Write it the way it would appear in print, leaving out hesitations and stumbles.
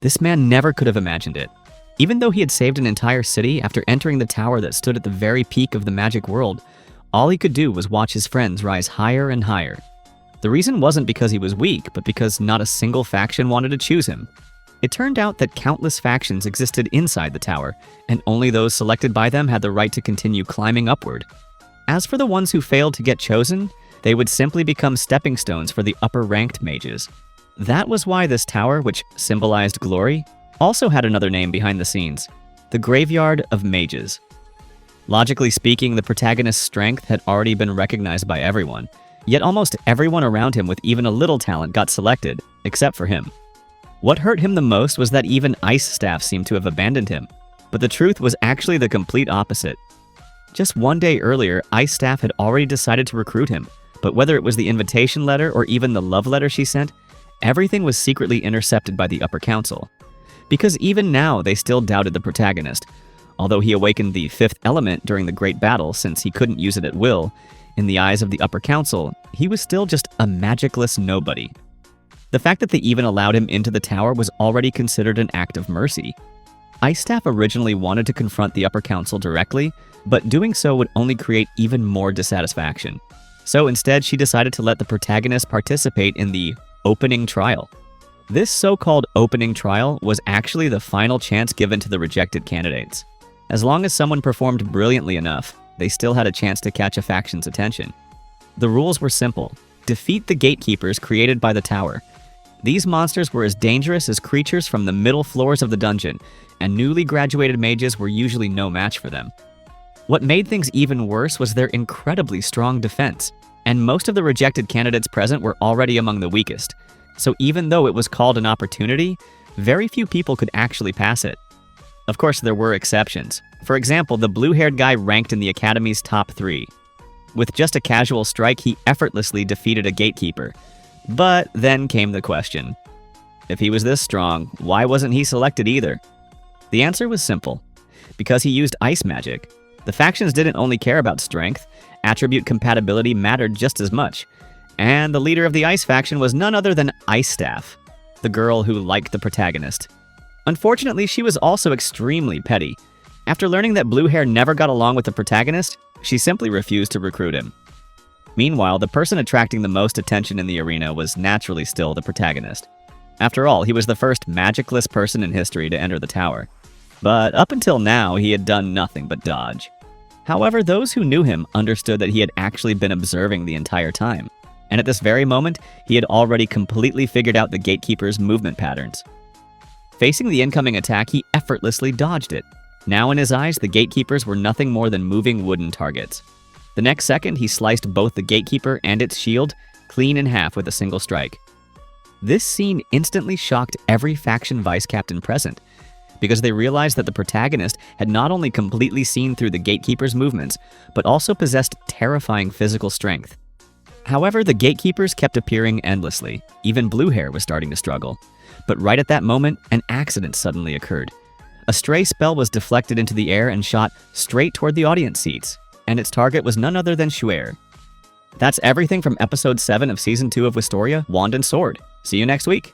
This man never could have imagined it. Even though he had saved an entire city after entering the tower that stood at the very peak of the magic world, all he could do was watch his friends rise higher and higher. The reason wasn't because he was weak, but because not a single faction wanted to choose him. It turned out that countless factions existed inside the tower, and only those selected by them had the right to continue climbing upward. As for the ones who failed to get chosen, they would simply become stepping stones for the upper-ranked mages. That was why this tower, which symbolized glory, also had another name behind the scenes: the Graveyard of Mages. Logically speaking, the protagonist's strength had already been recognized by everyone, yet almost everyone around him with even a little talent got selected, except for him. What hurt him the most was that even Ice Staff seemed to have abandoned him, but the truth was actually the complete opposite. Just one day earlier, Ice Staff had already decided to recruit him, but whether it was the invitation letter or even the love letter she sent, everything was secretly intercepted by the Upper Council. Because even now, they still doubted the protagonist. Although he awakened the fifth element during the Great Battle since he couldn't use it at will, in the eyes of the Upper Council, he was still just a magicless nobody. The fact that they even allowed him into the tower was already considered an act of mercy. Ice Staff originally wanted to confront the Upper Council directly, but doing so would only create even more dissatisfaction. So instead, she decided to let the protagonist participate in the opening trial. This so-called opening trial was actually the final chance given to the rejected candidates. As long as someone performed brilliantly enough, they still had a chance to catch a faction's attention. The rules were simple: defeat the gatekeepers created by the tower. These monsters were as dangerous as creatures from the middle floors of the dungeon, and newly graduated mages were usually no match for them. What made things even worse was their incredibly strong defense, and most of the rejected candidates present were already among the weakest. So even though it was called an opportunity, very few people could actually pass it. Of course, there were exceptions. For example, the blue-haired guy ranked in the Academy's top 3. With just a casual strike, he effortlessly defeated a gatekeeper. But then came the question. If he was this strong, why wasn't he selected either? The answer was simple. Because he used ice magic. The factions didn't only care about strength, attribute compatibility mattered just as much. And the leader of the Ice faction was none other than Ice Staff, the girl who liked the protagonist. Unfortunately, she was also extremely petty. After learning that Blue Hair never got along with the protagonist, she simply refused to recruit him. Meanwhile, the person attracting the most attention in the arena was naturally still the protagonist. After all, he was the first magicless person in history to enter the tower. But up until now, he had done nothing but dodge. However, those who knew him understood that he had actually been observing the entire time. And at this very moment, he had already completely figured out the gatekeeper's movement patterns. Facing the incoming attack, he effortlessly dodged it. Now in his eyes, the gatekeepers were nothing more than moving wooden targets. The next second, he sliced both the gatekeeper and its shield clean in half with a single strike. This scene instantly shocked every faction vice captain present, because they realized that the protagonist had not only completely seen through the gatekeeper's movements, but also possessed terrifying physical strength. However, the gatekeepers kept appearing endlessly. Even Blue Hair was starting to struggle. But right at that moment, an accident suddenly occurred. A stray spell was deflected into the air and shot straight toward the audience seats, and its target was none other than Shuer. That's everything from Episode 7 of Season 2 of Wistoria, Wand and Sword. See you next week!